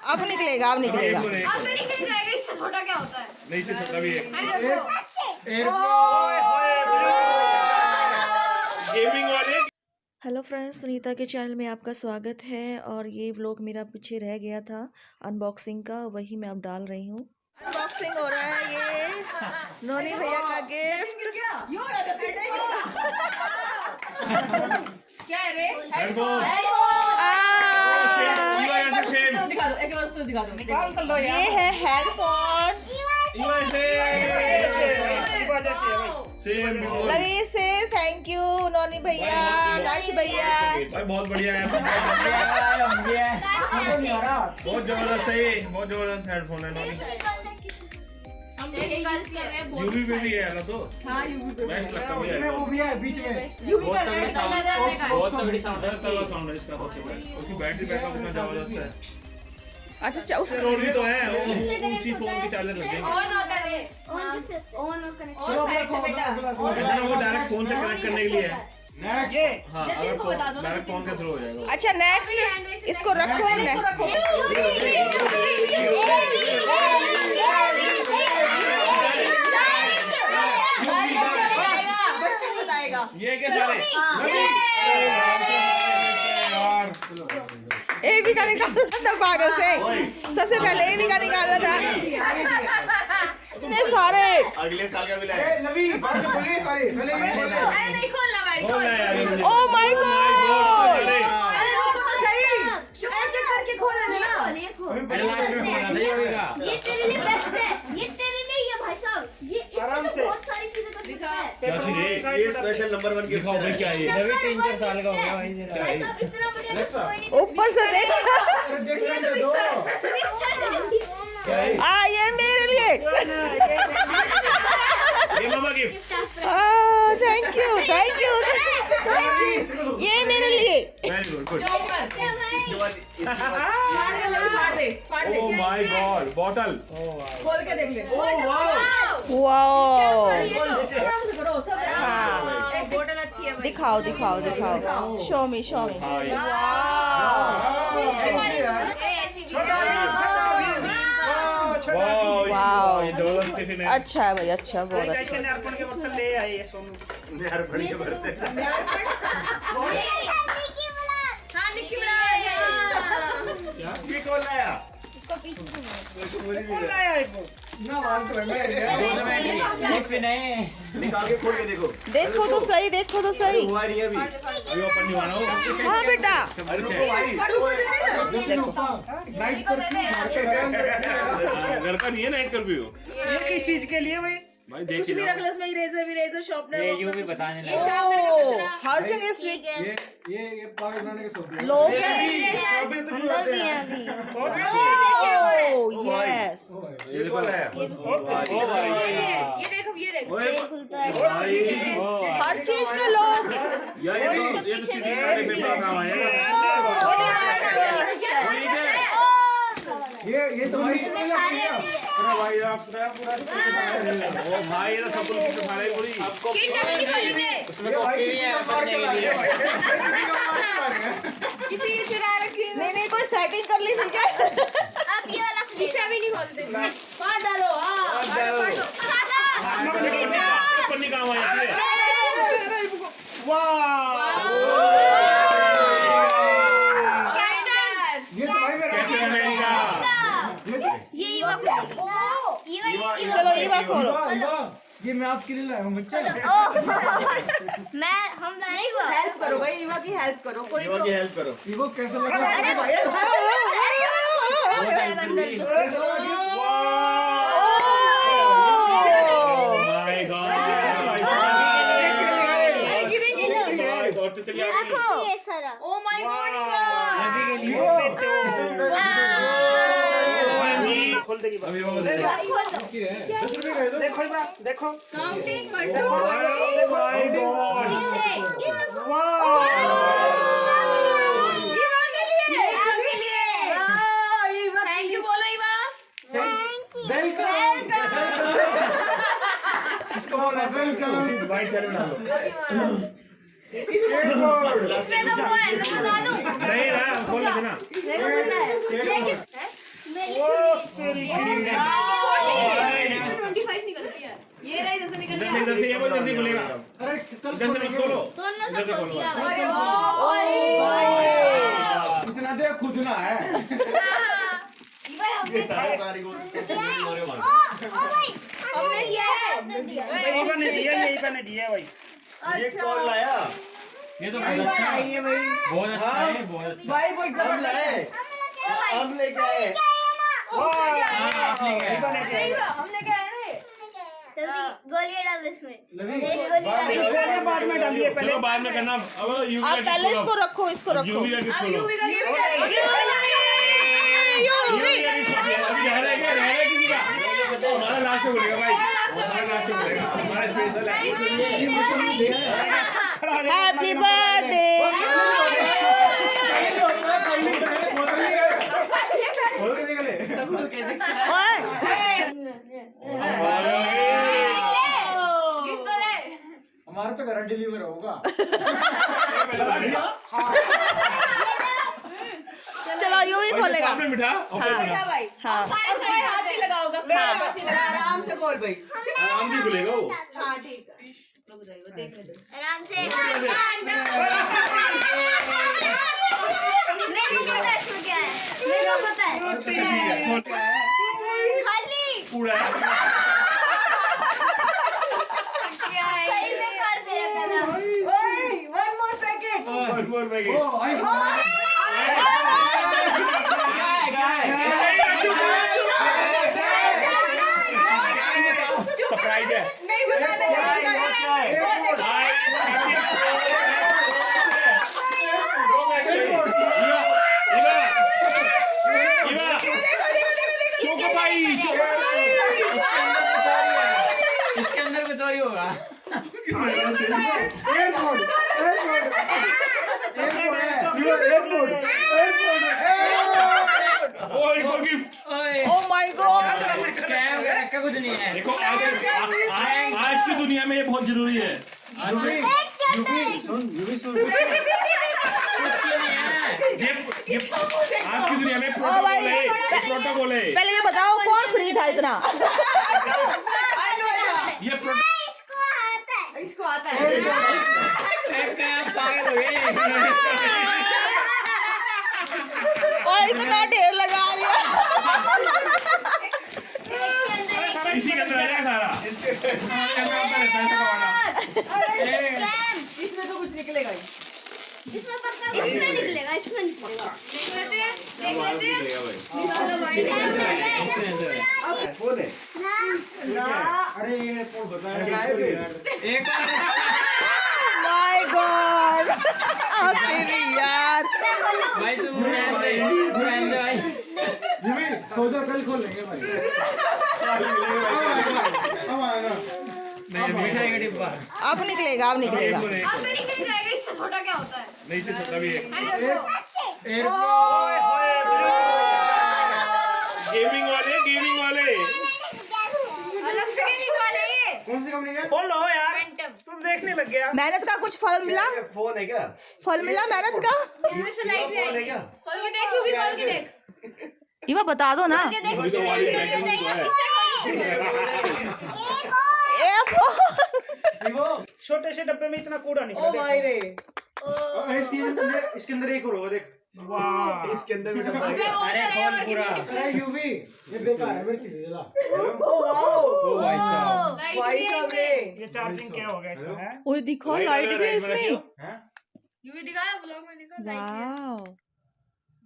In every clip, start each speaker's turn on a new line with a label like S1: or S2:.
S1: अब निकलेगा, अब निकलेगा।
S2: अब तो निकल जाएगा, इससे छोटा क्या होता है?
S3: नहीं, इससे छोटा भी है। गेमिंग वाले।
S1: हेलो फ्रेंड्स, सुनीता के चैनल में आपका स्वागत है। और ये व्लॉग मेरा पीछे रह गया था अनबॉक्सिंग का, वही मैं अब डाल रही हूँ। अनबॉक्सिंग हो रहा है, ये नोनी भैया का गिफ्ट।
S2: क्या है रे?
S1: ये है हेडफोन। लवी से थैंक यू नोनी भैया, नाच भैया।
S3: बहुत बढ़िया है, बहुत जबरदस्त है, ये बहुत जबरदस्त हेडफोन है। यूवी पे भी है ना, तो
S4: हाँ यूवी पे
S3: बेस्ट लगता है मुझे।
S4: वो भी है बीच में
S3: यूवी का बहुत तगड़ी साउंड है इसका। उसकी बैटरी बैकअप कितना जबरदस्त है।
S1: अच्छा उसका
S3: रोड भी तो है, वो उसी फोन की चार्जर लग गई।
S2: ऑन होता है, ऑन कनेक्ट, ऑन साइड से बेटा,
S3: वो डायरेक्ट फोन से कनेक्ट करने के लिए है।
S4: नेक्स्ट
S3: हाँ,
S2: जतिन को बता दो ना,
S3: डायरेक्ट फोन के थ्रू हो जाएगा।
S1: अच्छा नेक्स्ट इसको रखो। बच्चा बताएगा
S3: ये क्या जा रहे
S1: ए भी का निकालना था पागल से। सबसे पहले ए भी का निकालना था। इतने सारे
S5: अगले साल का भी लाए।
S4: नवी बात बोलिए सारे पहले ये बोल
S2: अरे नहीं खोलना भाई, खोल।
S1: Oh my God.
S2: अरे रुको तो सही, शुक्र करके खोल लेना।
S6: ये तेरे लिए बेस्ट है, ये तेरे लिए है भाई साहब। ये इसमें तो बहुत सारी चीजें कर सकता है।
S3: क्या चीज है
S5: ये स्पेशल नंबर 1
S3: दिखाओ भाई, क्या है ये?
S6: नवी 3-4 साल का हो गया भाई। इतना बढ़िया तो कोई नहीं।
S1: ऊपर से देख। ये मेरे लिए।
S3: ये मामा gift.
S1: Thank you thank you. ये मेरे लिए।
S3: Very good good.
S4: फाड़
S3: ओह माय गॉड, बॉटल।
S4: खोल के देख ले।
S1: वाओ।
S2: बोतल अच्छी है भाई।
S1: दिखाओ दिखाओ दिखाओ। शो मी शो मी। वाओ,
S3: ये जबरदस्त टिफिन है।
S1: अच्छा है भाई, अच्छा बहुत अच्छा।
S4: अर्पण के बोतल ले आई है सोनू।
S5: यार भर के भरते।
S2: हाँ निकी मिला।
S5: ये कौन लाया?
S4: कौन लाया है वो? ना मान तो मैं
S5: निकाल के खोल के देखो।
S1: देखो तो सही, देखो तो सही।
S5: हुआ नहीं अभी।
S3: अभी ओपन नहीं हुआ ना वो।
S1: हाँ बेटा
S5: अरे रुको भाई।
S4: नाइट कर्फ्यू
S3: घर का नहीं है नाइट कर्फ्यू।
S4: ये किस चीज के लिए भाई?
S3: भाई
S2: कुछ
S3: देखिए
S2: भी रख लो उसमें, इरेजर शार्पनर।
S7: ये यूं भी बताने
S2: ये शार्पनर का कचरा।
S1: हर जगह से
S4: ये पानी बनाने के सोते हैं।
S1: लोग
S5: अभी तो नहीं होते हैं।
S1: यस।
S5: ये कौन लाया?
S2: ये देखो, ये देखो।
S1: हर चीज के लोग।
S3: यार ये तो चीटिंग करने पे बड़ा काम आएगा।
S4: ये तो भाई
S5: अरे भाई आप पूरा
S3: ओ भाई ये तो सब कुछ खाने पूरी।
S2: किट अपनी वाली में
S3: उसमें कॉफी नहीं है पढ़ने के लिए।
S2: किसी की चुरा रखी है।
S1: नहीं कोई सेटिंग कर ली थी क्या?
S6: अब ये वाला
S2: इसे अभी नहीं खोलते।
S1: मार डालो।
S3: पन्नी काम आएगी।
S4: ये तो भाई मेरा
S3: कैप्टन अमेरिका।
S1: चलो ये बात खोलो।
S4: ये मैं आपके लिए लाया हूँ बच्चा।
S6: हम लाएंगे।
S1: हेल्प करो भाई, ईवा की हेल्प करो। कोई
S5: युवा की हेल्प करो।
S4: ये वो कैसा लग रहा है?
S3: My God.
S6: ये सारा।
S2: Oh my God.
S4: खोल देगी बात।
S3: अभी वो दे।
S4: देखो देखो
S2: counting
S3: my God.
S2: Thank you बोलो ईवा।
S4: वेलकम। इसको बोला वेलकम।
S3: वाइट चैनल डालो।
S2: इसमें तो वो है, मैं बता दूं।
S3: नहीं ना, खोल के ना।
S6: मेरे को पता है। ये किस है? 25 निकलती है। ये रहा इधर से निकल गया।
S3: इधर से ये वो इधर से खुलेगा।
S4: अरे
S3: इधर से मत खोलो।
S6: दोनों
S3: इधर
S6: सब
S3: से
S6: खोल
S3: खोलो।
S6: दिया भाई।
S4: इतना देर खुद ना है।
S5: ये तारा सारी को
S6: हमने लिया है। हमने दिया।
S3: यहीं पर नहीं दिया, यहीं पर नहीं दिया भाई।
S5: ये कौन लाया?
S3: ये तो बहुत अच्छा है, बहुत अच्छा है, बहुत अच्छा।
S2: भाई वो
S5: हम लाए, हम लेके आए।
S3: आप ले गए।
S6: हमने क्या है रे? जल्दी गोलियां डाल दे इसमें।
S4: लवी,
S6: एक गोली डाल दे।
S3: बाद में डालिए, पहले बाद में करना। अब यूवी
S1: आप पहले इसको रखो, इसको रखो।
S3: यूवी का किस खोलो।
S6: यूवी का यूवी
S3: यूवी का किस खोलो। अभी रह रहा है किसी का। हमारा लास्ट में बोलेगा भाई, हमारा लास्ट में बोलेगा, हमारा स्पेशल है।
S1: Happy birthday.
S5: खोल के निकले।
S4: हमारा तो घर डिलीवर होगा।
S1: चलो यूं ही खोलेगा।
S3: सामने मिठा और फिर मिठा।
S6: भाई
S1: हाँ।
S6: सारे सारे हाथ ही लगाओगा।
S2: आराम से बोल भाई।
S3: आराम से खुलेगा वो।
S6: हाँ ठीक है। रुक जाइए देखने दो। आराम से। मेरे को पता है इसमें क्या है। मेरे को पता है। खाली।
S3: पूरा है।
S6: सही में कर दे रखा था।
S2: ओए one more packet.
S5: One more packet.
S4: Oh आई
S3: सरप्राइज है।
S2: नहीं बताने
S3: इसके अंदर कुछ और ही होगा। Gift.
S1: Oh my god.
S3: Scam का कुछ नहीं है। देखो आज की दुनिया में ये बहुत जरूरी है।
S4: सुन
S3: कुछ नहीं है। ये आज की दुनिया में प्रोटोकॉल है।
S1: पहले ये बताओ कौन फ्री था इतना?
S3: ये
S2: इसको आता है।
S3: पागल हो गए।
S1: और इतना ढेर लगा दिया।
S3: इसी के अंदर है सारा।
S2: इसमें तो कुछ निकलेगा ही।
S6: इसमें पक्का इसमें निकलेगा। इसमें निकलेगा। देख लेते हैं।
S5: फोन है।
S4: अरे ये फोन बता
S5: क्या है फिर?
S3: एक
S1: माय गॉड। तेरी यार।
S3: भाई तुम रहने दे भाई।
S4: सोचा कल खोल लेंगे भाई। अब आएगा।
S3: नहीं मिठाई का डिब्बा।
S1: अब निकलेगा, अब निकलेगा।
S6: अब तो निकल जाएगा। इससे छोटा क्या होता है?
S3: नहीं से छोटा भी है। गेमिंग वाले
S6: अलग से नहीं निकाले ये।
S5: कौन सी कंपनी का?
S3: खोलो यार।
S6: फैंटम।
S3: तुम देखने लग गया।
S1: मेहनत का कुछ फल मिला?
S5: ये फोन है क्या?
S1: फल मिला मेहनत का?
S6: इसमें से लाइट
S5: फोन है क्या?
S6: खोल के देख। यूवी खोल के देख।
S1: इवा बता दो ना।
S6: खोल के देख। इससे
S3: छोटे से डब्बे में इतना कूड़ा
S2: ओ
S3: निकला।
S2: भाई रे।
S5: इसके अंदर एक और होगा देख।
S3: वाह।
S5: इसके अंदर भी डब्बा है।
S3: अरे खोल पूरा।
S4: अरे यूवी ये बेकार है, मेरी चीज़ जला।
S2: Oh wow.
S3: ओ भाई साहब।
S2: भाई साहब रे।
S3: ये चार्जिंग क्या हो गया इसमें है?
S1: ओए दिखो लाइट भी है इसमें।
S6: यूवी दिखाया ब्लॉग में दिखा लाइट है।
S1: वाओ।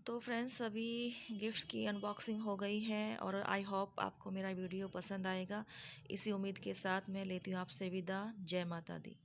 S1: तो फ्रेंड्स सभी गिफ्ट्स की अनबॉक्सिंग हो गई है और आई होप आपको मेरा वीडियो पसंद आएगा। इसी उम्मीद के साथ मैं लेती हूँ आपसे विदा। जय माता दी।